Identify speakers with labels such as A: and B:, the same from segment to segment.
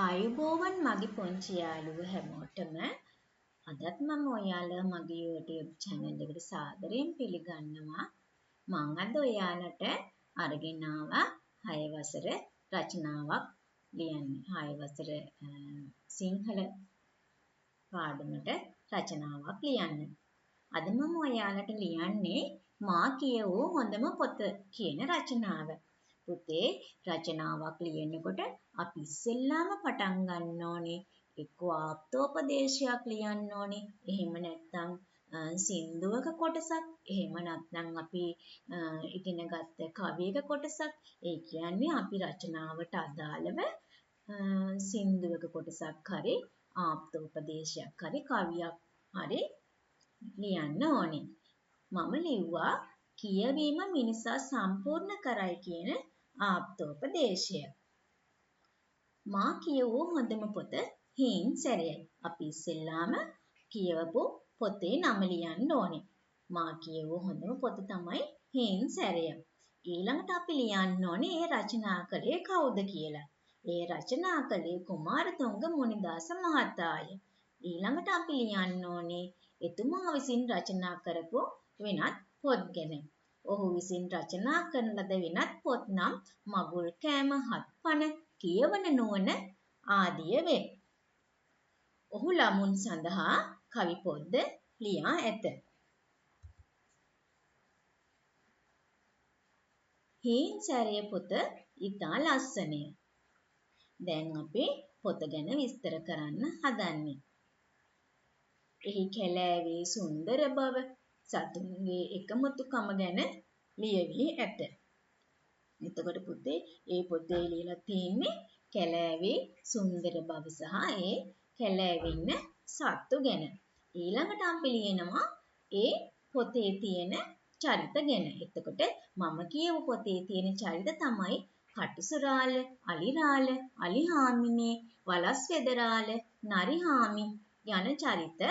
A: ආයුබෝවන් මගේ පුංචි යාළුවෝ හැමෝටම අදත් මම ඔයාලා මගේ YouTube channel එකට සාදරයෙන් පිළිගන්නවා. මම අද ඔයාලට අරගෙන ආවා 6 වසර රචනාවක් ලියන්න. 6 වසර සිංහල පාඩමට රචනාවක් ලියන්න. අද මම ඔයාලට ලියන්නේ මා කියවූ හොඳම පොත කියන රචනාව. පුතේ රචනාවක් ලියනකොට අපි ඉස්සෙල්ලාම පටන් ගන්න ඕනේ එක්ක ආප්තෝපදේශයක් ලියන්න ඕනේ. එහෙම නැත්නම් සින්දුවක කොටසක්, එහෙම නැත්නම් අපි ඉගෙන ගත්ත කවියක කොටසක්. ඒ කියන්නේ අපි රචනාවට අදාළව සින්දුවක කොටසක් හරි ආප්තෝපදේශයක් හරි කවියක් හරි ලියන්න ඕනේ. මම ලිව්වා කියවීම මිනිසා සම්පූර්ණ කරයි කියන ආප්තෝපදේශය. මා කියවූ හොඳම පොත හීන් සැරයයි. අපි ඉස්සෙල්ලාම කියවපු පොතේ නම ලියන්න ඕනේ. මා කියවූ හොඳම පොත තමයි හීන් සැරය. ඊළඟට අපි ලියන්න ඕනේ ඒ රචනා කළේ කවුද කියලා. ඒ රචනා කළේ කුමාරතුංග මුනිදාස මහතාය. ඊළඟට අපි ලියන්න ඕනේ එතුමා විසින් රචනා කරපු වෙනත් පොත් ගැන. ඔහු විසින් රචනා කරන ලද වෙනත් පොත් නම් මගුල් කෑම, හත්පන, කියවන නුවණ ආදිය වේ. ඔහු ළමුන් සඳහා කවි පොත්ද ලියා ඇත. හීන් සැරය පොත ඉතා ලස්සනය. දැන් අපි පොත ගැන විස්තර කරන්න හදන්නේ. එහි කැලෑවේ සුන්දර බව, සතුන්ගේ එකමුතුකම ගැන ලියවී ඇත. එතකොට පුතේ ඒ පොතේ ලියලා තියෙන්නේ කැලෑවේ සුන්දර බව සහ ඒ කැලෑවේ ඉන්න සත්තු ගැන. ඊළඟට අපි ලියනවා ඒ පොතේ තියෙන චරිත ගැන. එතකොට මම කියපු පොතේ තියෙන චරිත තමයි කටුසුරාල, අලිරාල, අලිහාමිනේ, වලස්වැදරාල, නරිහාමි යන චරිත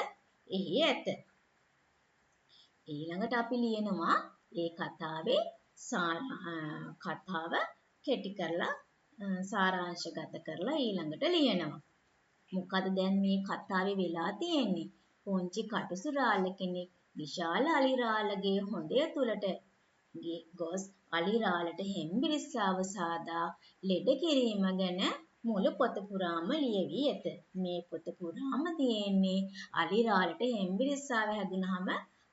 A: එහි ඇත. ඊළඟට අපි ලියනවා ඒ කතාවේ කතාව කෙටි කරලා සාරාංශගත කරලා ඊළඟට ලියනවා. මොකද දැන් මේ කතාවේ වෙලා තියෙන්නේ? පුංචි කටුසුරාල කෙනෙක් විශාල අලිරාලගේ හොඬය තුලට ගොස් අලිරාලට හෙම්බිරිස්සාව සාදා ලෙඩ කිරීම ගැන මුළු පොත පුරාම ලියවී ඇත. මේ පොත පුරාම තියෙන්නේ අලිරාලට හෙම්බිරිස්සාව හැදුනහම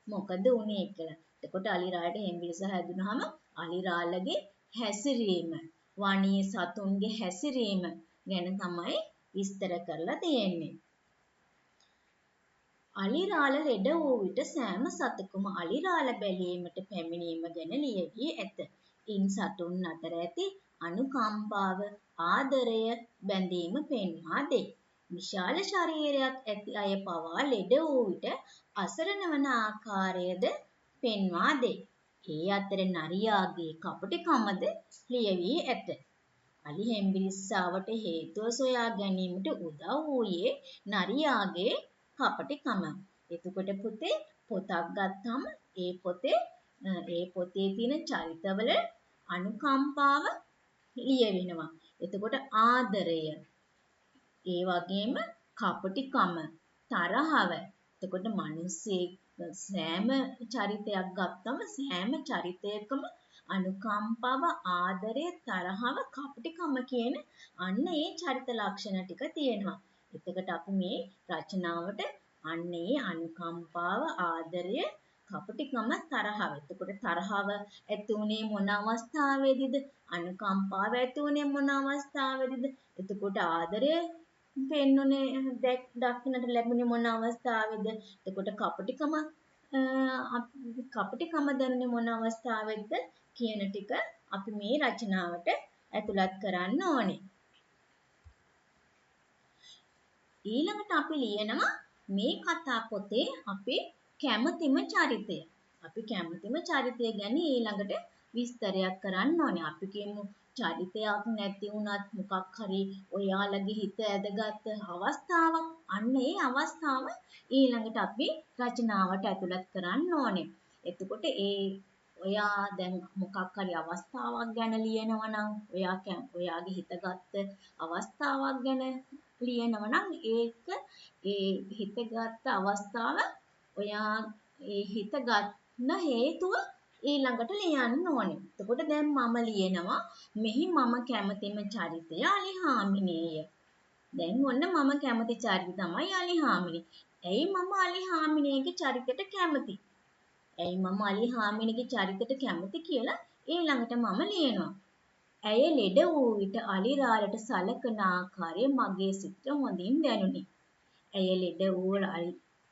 A: මොකද වුනේ කියලා. එතකොට අලිරාලට හෙම්බිරිස්සාව හැදුනහම අලිරාලගේ හැසිරීම, වනයේ සතුන්ගේ හැසිරීම ගැන තමයි විස්තර කරලා තියෙන්නේ. අලිරාල ලෙඩ වූ විට සෑම සතෙකුම අලිරාල බැලීමට පැමිණීම ගැන ලියවී ඇත. ඉන් සතුන් අතර ඇති අනුකම්පාව, ආදරය, බැඳීම පෙන්වා දෙයි. විශාල ශරීරයක් ඇති අය පවා ලෙඩ වූ විට අසරණ වන ආකාරයද පෙන්වා දෙයි. ඒ අතර නරියාගේ කපටිකමද ලියවී ඇත. අලි හෙම්බිරිස්සාවට හේතුව සොයා ගැනීමට උදව් වූයේ නරියාගේ කපටිකම. එතකොට පුතේ පොතක් ගත්තාම ඒ පොතේ තියෙන චරිතවල අනුකම්පාව ලියවෙනවා. එතකොට ආදරය, ඒ වගේම කපටිකම, තරහව. එතකොට මිනිස්සේ සෑම චරිතයක් ගත්තම සෑම චරිතයකම අනුකම්පාව, ආදරය, තරහව, කපටිකම කියන අන්න ඒ චරිත ලක්ෂණ ටික තියෙනවා. එතකොට අපි මේ රචනාවට අන්න ඒ අනුකම්පාව, ආදරය, කපටිකම, තරහව. එතකොට තරහව ඇති උනේ මොන අවස්ථාවේදීද? අනුකම්පාව ඇති උනේ මොන අවස්ථාවේදීද? එතකොට ආදරය පෙන්වන්නේ දක්නට ලැබුණේ මොන අවස්ථාවේද? එතකොට කපටිකම දැනුනේ මොන අවස්ථාවේද කියන ටික අපි මේ රචනාවට ඇතුළත් කරන්න ඕනේ. ඊළඟට අපි ලියනවා මේ කතා පොතේ අපේ කැමතිම චරිතය. අපි කැමතිම චරිතය ගැන ඊළඟට විස්තරයක් කරන්න ඕනේ. අපි කියමු චරිතයක් නැති වුණත් මොකක් හරි ඔයාලගේ හිත ඇදගත් අවස්ථාවක්. අන්න ඒ අවස්ථාව ඊළඟට අපි රචනාවට ඇතුළත් කරන්න ඕනේ. එතකොට ඒ ඔයා දැන් මොකක් හරි අවස්ථාවක් ගැන ලියනවා නම් ඔයාගේ හිතගත්ත අවස්ථාවක් ගැන ලියනවා නම් ඒක ඒ හිතගත්ත අවස්ථාව ඔයා ඒ හිත ගන්න හේතුව ඊළඟට ලියන්න ඕනේ. එතකොට දැන් මම ලියනවා මෙහි මම කැමතිම චරිතය අලිහාමිනේය. දැන් ඔන්න මම කැමති චරිතය තමයි අලිහාමිනේ. ඇයි මම අලිහාමිනේගේ චරිතයට කැමති? ඇයි මම අලිහාමිනේගේ චරිතයට කැමති කියලා ඊළඟට මම ලියනවා. ඇය ලෙඩ වූ විට අලිරාලට සලකන ආකාරය මගේ සිතට හොඳින් දැනුනි. ඇය ලෙඩ වූ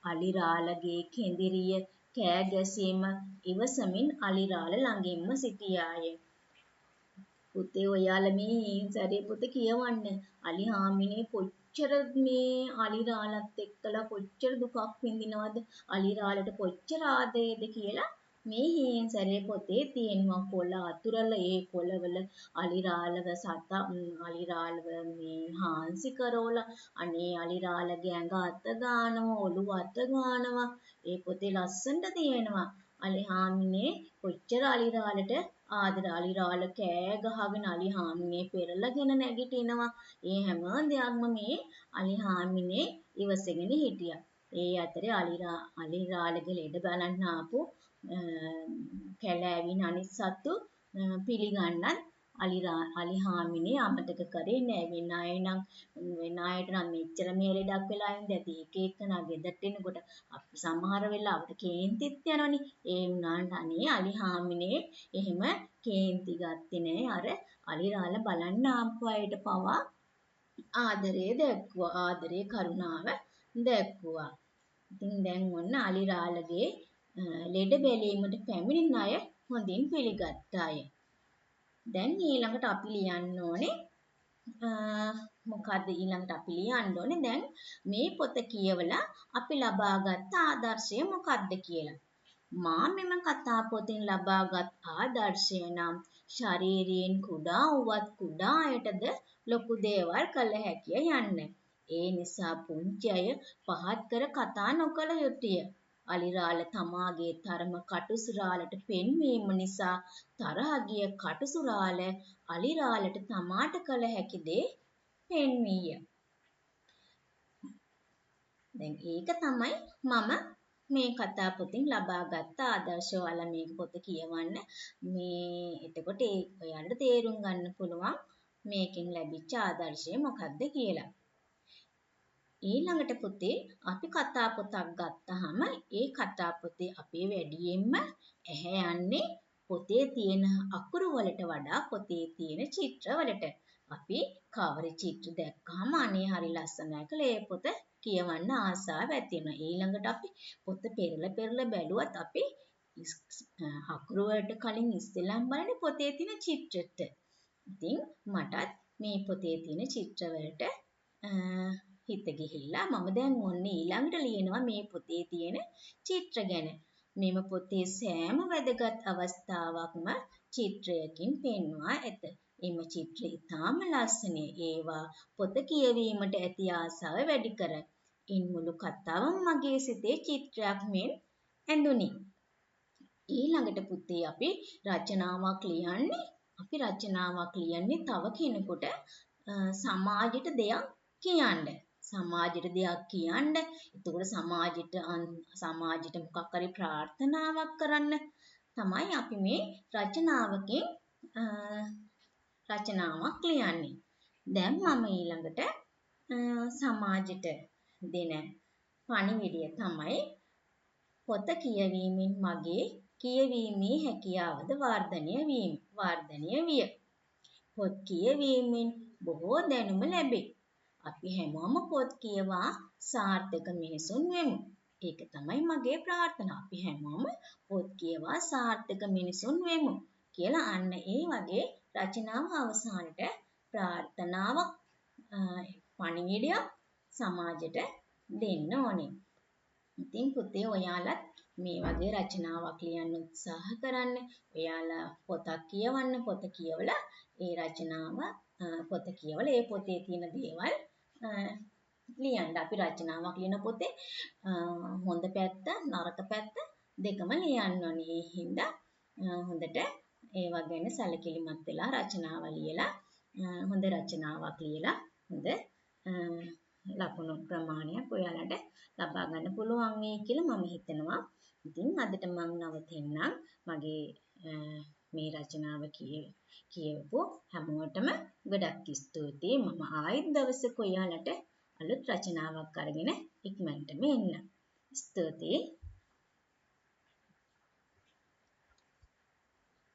A: අලිරාලගේ කෙඳිරිය කෑ ගැසීම ඉවසමින් අලිරාල ළඟින්ම සිටියාය. පුතේ ඔයාලා මේ සැරේ පොත කියවන්න. අලිහාමිනේ කොච්චර මේ අලිරාලත් එක්කලා කොච්චර දුකක් විඳිනවද? අලිරාලට කොච්චර ආදරේද කියලා මේ හේන් සැරේ පොතේ තියෙනවා කොළ අතුරල ඒ කොළවල අලිරාලව මේ හාන්සි කරවලා අනේ අලිරාලගේ ඇඟ අත ගන්නවා ඔළුව අත ගන්නවා ඒ පොතේ ලස්සනට තියෙනවා අලිහාමිනේ කොච්චර අලිරාලට ආදර අලිරාල කෑ ගහගෙන අලිහාමිනේ පෙරලගෙන නැගිටිනවා ඒ හැම දෙයක්ම මේ අලිහාමිනේ ඉවසගෙන හිටියා ඒ අතරේ අලිරාලගේ ලෙඩ බලන්න ආපු කැලෑවින් අනිත් සත්තු පිළිගන්නත් අලිහාමිනේ අමතක කරේ නෑ වෙන අයට නම් මෙච්චර මේ ලෙඩක් වෙලා ඉඳ ඇති එක එකනා ගෙදරට එනකොට අපි සමහර වෙලාවට කේන්තිත් යනවනේ ඒ වුණාට අනේ අලිහාමිනේ එහෙම කේන්ති ගත්තේ නෑ අර අලිරාල බලන්න ආපු අයට පවා ආදරේ කරුණාව දැක්වුවා. ඉතින් දැන් ඔන්න අලිරාලගේ ලෙඩ බැලීමට පැමිණෙන අය හොඳින් පිළිගත් අය. දැන් ඊළඟට අපි ලියන්න ඕනේ මොකද්ද ඊළඟට අපි ලියන්න ඕනේ දැන් මේ පොත කියවලා අපි ලබාගත් ආදර්ශය මොකක්ද කියලා. මා මෙම කතා පොතෙන් ලබාගත් ආදර්ශය නම් ශාරීරියෙන් කුඩා වුවත් කුඩා අයටද ලොකු දේවල් කළ හැකිය යන්න. ඒ නිසා පුංචි අය පහත් කර කතා නොකළ යුතුය. අලිරාල තමාගේ තරම කටුසුරාලට පෙන්වීම නිසා තරහ ගිය කටුසුරාල අලිරාලට තමාට කළ හැකි දේ පෙන්වීය. දැන් ඒක තමයි මම මේ කතා පොතින් ලබාගත් ආදර්ශය. ඔයාලා මේක පොත කියවන්න. මේ එතකොට ඔයාලට තේරුම් ගන්න පුළුවන් මේකෙන් ලැබිච්ච ආදර්ශය මොකක්ද කියලා. ඊළඟට පුතේ අපි කතා පොතක් ගත්තාම ඒ කතා පොතේ අපේ වැඩියෙන්ම ඇහැ යන්නේ පොතේ තියෙන අකුරු වලට වඩා පොතේ තියෙන චිත්‍ර වලට. අපි කවර චිත්‍ර දැක්කම අනේ හරි ලස්සනයි කියලා ඒ පොත කියවන්න ආසාව ඇති වෙනවා. ඊළඟට අපි පොත පෙරලා බැලුවත් අපි අකුරු වලට කලින් ඉස්සෙල්ලාම බලන්නේ පොතේ තියෙන චිත්‍රෙට. ඉතින් මටත් මේ පොතේ තියෙන චිත්‍ර වලට හිත ගිහිල්ලා මම දැන් ඔන්න ඊළඟට ලියනවා මේ පොතේ තියෙන චිත්‍ර ගැන. මෙම පොතේ සෑම වැදගත් අවස්ථාවක්ම චිත්‍රයකින් පෙන්වා ඇත. එම චිත්‍ර ඉතාම ලස්සනය. ඒවා පොත කියවීමට ඇති ආසාව වැඩි කරයි. ඉන් මුළු කතාවම මගේ සිතේ චිත්‍රයක් මෙන් ඇඳුනි. ඊළඟට පුතේ අපි රචනාවක් ලියන්නේ. අපි රචනාවක් ලියන්නේ තව කෙනෙකුට සමාජයට දෙයක් කියන්න. සමාජයට දෙයක් කියන්න. එතකොට සමාජයට මොකක් හරි ප්‍රාර්ථනාවක් කරන්න තමයි අපි මේ රචනාවක් ලියන්නේ. දැන් මම ඊළඟට සමාජයට දෙන පණිවිඩය තමයි පොත කියවීමෙන් මගේ කියවීමේ හැකියාවද වර්ධනය විය. පොත් කියවීමෙන් බොහෝ දැනුම ලැබේ. අපි හැමෝම පොත් කියවා සාර්ථක මිනිසුන් වෙමු. ඒක තමයි මගේ ප්‍රාර්ථනාව. අපි හැමෝම පොත් කියවා සාර්ථක මිනිසුන් වෙමු කියලා අන්න ඒ වගේ රචනාව අවසානට ප්‍රාර්ථනාවක් පණිවිඩයක් සමාජයට දෙන්න ඕනේ. ඉතින් පුතේ ඔයාලත් මේ වගේ රචනාවක් ලියන්න උත්සාහ කරන්න. ඔයාලා පොතක් කියවන්න. පොත කියවලා ඒ රචනාව පොත කියවලා ඒ පොතේ තියෙන දේවල් ලියන්න. අපි රචනාවක් ලියන පොතේ හොඳ පැත්ත නරක පැත්ත දෙකම ලියන්න ඕනේ. ඒ හින්දා හොඳට ඒවා ගැන සැලකිලිමත් වෙලා රචනාව ලියලා හොඳ රචනාවක් ලියලා හොඳ ලකුණු ප්‍රමාණයක් ඔයාලට ලබා ගන්න පුළුවන් වෙයි කියලා මම හිතනවා. ඉතින් අදට මම නවතින්නම්. මගේ මේ රචනාව කියවපු හැමෝටම ගොඩක් ස්තුතියි. මම ආයෙත් දවසක ඔයාලට අලුත් රචනාවක් අරගෙන ඉක්මනටම එන්න. ස්තුතියි.